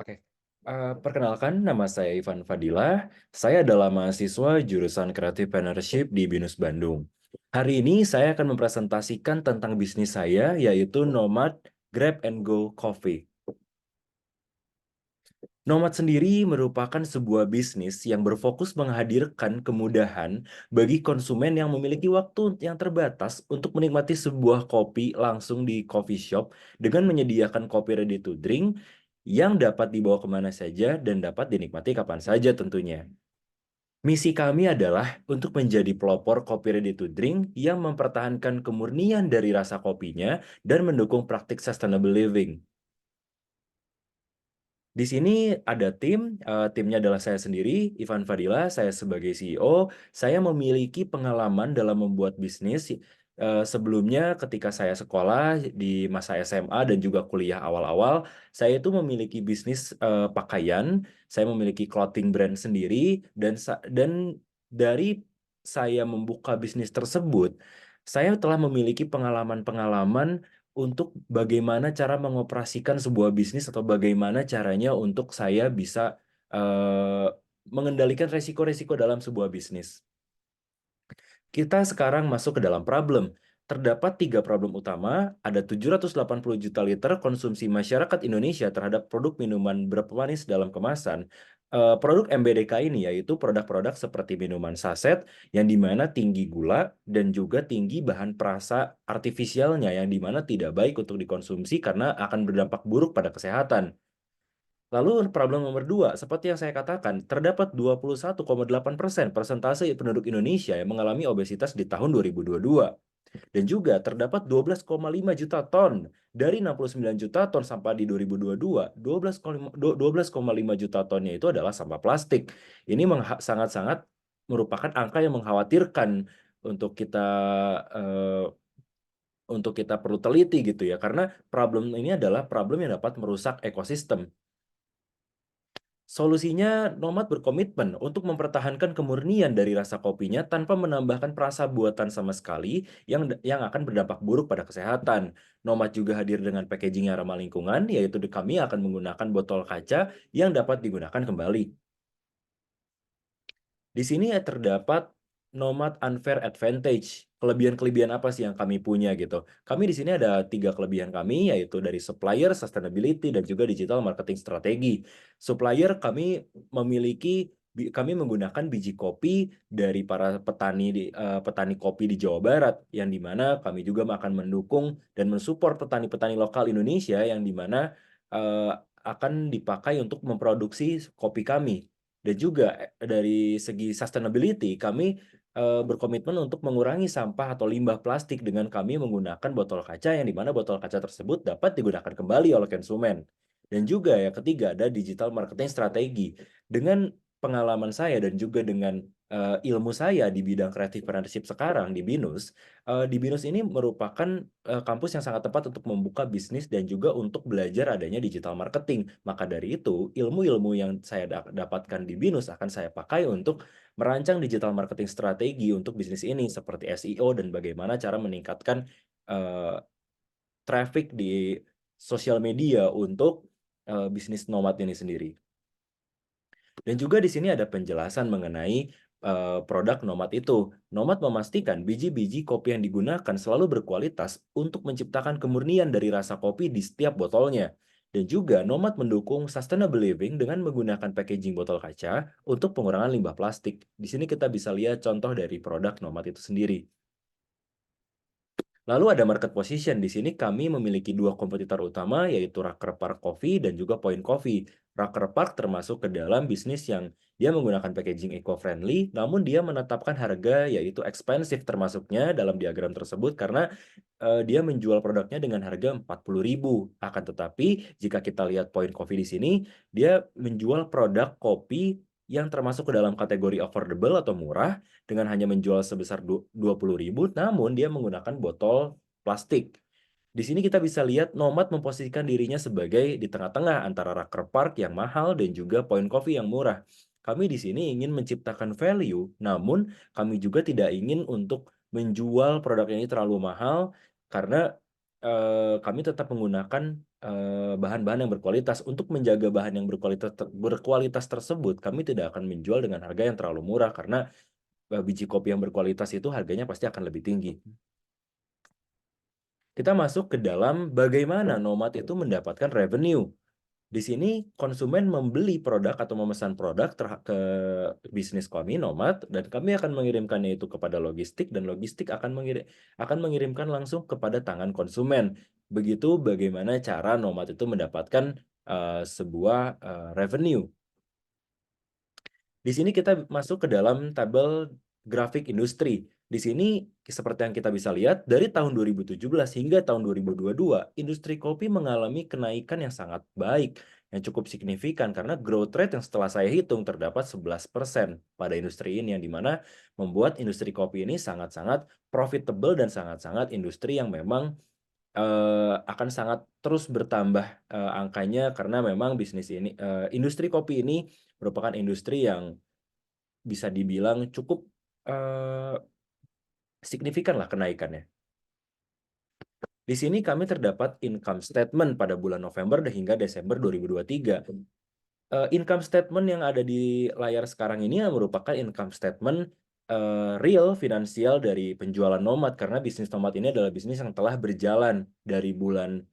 Oke. Perkenalkan nama saya Ivan Fadilah, saya adalah mahasiswa jurusan Creative Partnership di BINUS Bandung. Hari ini saya akan mempresentasikan tentang bisnis saya, yaitu Nomad Grab and Go Coffee. Nomad sendiri merupakan sebuah bisnis yang berfokus menghadirkan kemudahan bagi konsumen yang memiliki waktu yang terbatas untuk menikmati sebuah kopi langsung di coffee shop dengan menyediakan kopi ready to drink yang dapat dibawa kemana saja dan dapat dinikmati kapan saja tentunya. Misi kami adalah untuk menjadi pelopor kopi ready to drink yang mempertahankan kemurnian dari rasa kopinya dan mendukung praktik sustainable living. Di sini ada timnya adalah saya sendiri, Ivan Fadila, saya sebagai CEO. Saya memiliki pengalaman dalam membuat bisnis, sebelumnya ketika saya sekolah di masa SMA dan juga kuliah awal-awal, saya itu memiliki bisnis, pakaian, saya memiliki clothing brand sendiri, dan dari saya membuka bisnis tersebut, saya telah memiliki pengalaman-pengalaman untuk bagaimana cara mengoperasikan sebuah bisnis atau bagaimana caranya untuk saya bisa, eee, mengendalikan resiko-resiko dalam sebuah bisnis. Kita sekarang masuk ke dalam problem. Terdapat 3 problem utama, ada 780 juta liter konsumsi masyarakat Indonesia terhadap produk minuman berpemanis dalam kemasan. Produk MBDK ini yaitu produk-produk seperti minuman saset yang di mana tinggi gula dan juga tinggi bahan perasa artifisialnya yang di mana tidak baik untuk dikonsumsi karena akan berdampak buruk pada kesehatan. Lalu problem nomor 2, seperti yang saya katakan, terdapat 21,8% persentase penduduk Indonesia yang mengalami obesitas di tahun 2022. Dan juga terdapat 12,5 juta ton dari 69 juta ton sampah di 2022, 12,5 juta tonnya itu adalah sampah plastik. Ini sangat-sangat merupakan angka yang mengkhawatirkan untuk kita, eee, untuk kita perlu teliti gitu ya, karena problem ini adalah problem yang dapat merusak ekosistem. Solusinya, Nomad berkomitmen untuk mempertahankan kemurnian dari rasa kopinya tanpa menambahkan perasa buatan sama sekali yang akan berdampak buruk pada kesehatan. Nomad juga hadir dengan packaging yang ramah lingkungan, yaitu kami akan menggunakan botol kaca yang dapat digunakan kembali. Di sini terdapat Nomad Unfair Advantage. Kelebihan-kelebihan apa sih yang kami punya gitu? Kami di sini ada 3 kelebihan kami, yaitu dari supplier, sustainability, dan juga digital marketing strategi. Supplier kami menggunakan biji kopi dari para petani kopi di Jawa Barat, yang di mana kami juga akan mendukung dan mensupport petani-petani lokal Indonesia yang di mana, akan dipakai untuk memproduksi kopi kami. Dan juga, dari segi sustainability kami, berkomitmen untuk mengurangi sampah atau limbah plastik dengan kami menggunakan botol kaca yang di mana botol kaca tersebut dapat digunakan kembali oleh konsumen. Dan juga yang ketiga ada digital marketing strategi. Dengan pengalaman saya dan juga dengan, ilmu saya di bidang creative partnership sekarang di BINUS ini merupakan, kampus yang sangat tepat untuk membuka bisnis dan juga untuk belajar adanya digital marketing. Maka dari itu, ilmu-ilmu yang saya dapatkan di BINUS akan saya pakai untuk merancang digital marketing strategi untuk bisnis ini, seperti SEO dan bagaimana cara meningkatkan, eee, traffic di sosial media untuk, bisnis Nomad ini sendiri. Dan juga di sini ada penjelasan mengenai, produk Nomad itu. Nomad memastikan biji-biji kopi yang digunakan selalu berkualitas untuk menciptakan kemurnian dari rasa kopi di setiap botolnya. Dan juga Nomad mendukung sustainable living dengan menggunakan packaging botol kaca untuk pengurangan limbah plastik. Di sini kita bisa lihat contoh dari produk Nomad itu sendiri. Lalu ada market position. Di sini kami memiliki 2 kompetitor utama, yaitu Rucker Park Coffee dan juga Point Coffee. Rucker Park termasuk ke dalam bisnis yang dia menggunakan packaging eco-friendly, namun dia menetapkan harga yaitu expensive termasuknya dalam diagram tersebut karena, dia menjual produknya dengan harga 40.000. Akan tetapi jika kita lihat Point Coffee di sini, dia menjual produk kopi yang termasuk ke dalam kategori affordable atau murah dengan hanya menjual sebesar 20.000, namun dia menggunakan botol plastik. Di sini kita bisa lihat Nomad memposisikan dirinya sebagai di tengah-tengah antara Rucker Park yang mahal dan juga Point Coffee yang murah. Kami di sini ingin menciptakan value, namun kami juga tidak ingin untuk menjual produk ini terlalu mahal karena kami tetap menggunakan, bahan-bahan yang berkualitas. Untuk menjaga bahan yang berkualitas tersebut, kami tidak akan menjual dengan harga yang terlalu murah karena, biji kopi yang berkualitas itu harganya pasti akan lebih tinggi. Kita masuk ke dalam bagaimana Nomad itu mendapatkan revenue. Di sini konsumen membeli produk atau memesan produk ke bisnis kami Nomad, dan kami akan mengirimkannya itu kepada logistik, dan logistik akan mengirimkan langsung kepada tangan konsumen. Begitu bagaimana cara Nomad itu mendapatkan, sebuah, revenue. Di sini kita masuk ke dalam tabel grafik industri. Di sini seperti yang kita bisa lihat dari tahun 2017 hingga tahun 2022, industri kopi mengalami kenaikan yang sangat baik, yang cukup signifikan karena growth rate yang setelah saya hitung terdapat 11% pada industri ini, yang dimana membuat industri kopi ini sangat-sangat profitable dan sangat-sangat industri yang memang akan sangat terus bertambah, angkanya karena memang industri kopi ini merupakan industri yang bisa dibilang cukup, eee, signifikanlah kenaikannya. Di sini kami terdapat income statement pada bulan November hingga Desember 2023. Income statement yang ada di layar sekarang ini merupakan income statement, real finansial dari penjualan Nomad, karena bisnis Nomad ini adalah bisnis yang telah berjalan dari bulan,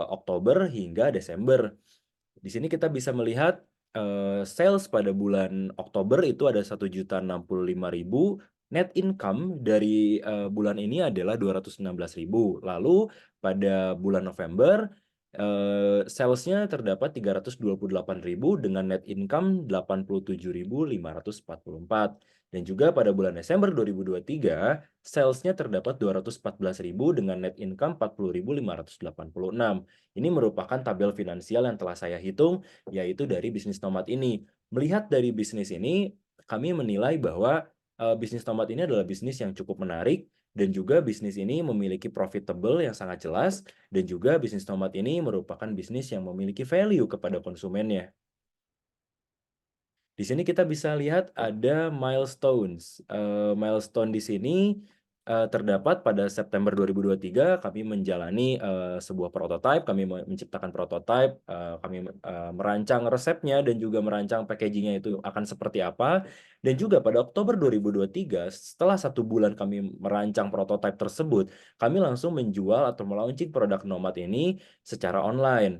Oktober hingga Desember. Di sini kita bisa melihat, sales pada bulan Oktober itu ada 1.065.000, net income dari, bulan ini adalah 216.000. Lalu pada bulan November, sales-nya terdapat 328.000 dengan net income 87.544. Dan juga pada bulan Desember 2023, sales-nya terdapat 214.000 dengan net income 40.586. Ini merupakan tabel finansial yang telah saya hitung, yaitu dari bisnis Nomad ini. Melihat dari bisnis ini, kami menilai bahwa, bisnis Nomad ini adalah bisnis yang cukup menarik, dan juga bisnis ini memiliki profitable yang sangat jelas, dan juga bisnis Nomad ini merupakan bisnis yang memiliki value kepada konsumennya. Di sini kita bisa lihat ada milestones. Milestone di sini, terdapat pada September 2023 kami menjalani, sebuah prototype, kami menciptakan prototype, kami, merancang resepnya dan juga merancang packaging-nya itu akan seperti apa. Dan juga pada Oktober 2023 setelah 1 bulan kami merancang prototype tersebut, kami langsung menjual atau me-launching produk Nomad ini secara online.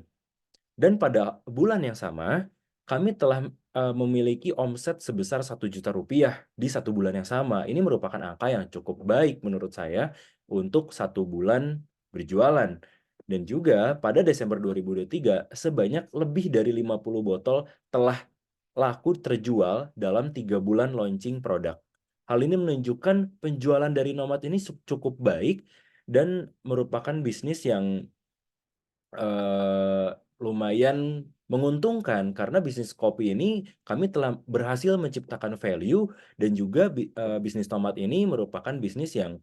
Dan pada bulan yang sama, kami telah, memiliki omset sebesar 1 juta rupiah di 1 bulan yang sama. Ini merupakan angka yang cukup baik menurut saya untuk 1 bulan berjualan. Dan juga pada Desember 2023 sebanyak lebih dari 50 botol telah laku terjual dalam 3 bulan launching produk. Hal ini menunjukkan penjualan dari Nomad ini cukup baik dan merupakan bisnis yang lumayan menguntungkan karena bisnis kopi ini kami telah berhasil menciptakan value, dan juga bisnis Nomad ini merupakan bisnis yang,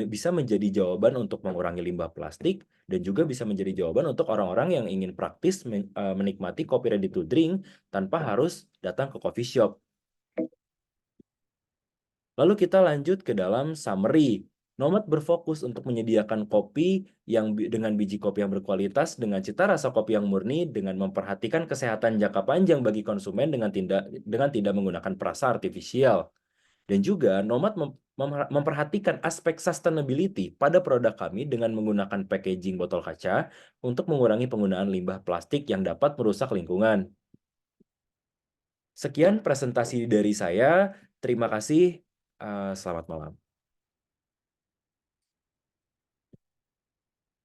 bisa menjadi jawaban untuk mengurangi limbah plastik, dan juga bisa menjadi jawaban untuk orang-orang yang ingin praktis menikmati kopi ready to drink tanpa harus datang ke coffee shop. Lalu kita lanjut ke dalam summary. Nomad berfokus untuk menyediakan kopi dengan biji kopi yang berkualitas, dengan cita rasa kopi yang murni, dengan memperhatikan kesehatan jangka panjang bagi konsumen dengan tidak menggunakan perasa artifisial. Dan juga Nomad memperhatikan aspek sustainability pada produk kami dengan menggunakan packaging botol kaca untuk mengurangi penggunaan limbah plastik yang dapat merusak lingkungan. Sekian presentasi dari saya. Terima kasih. Selamat malam.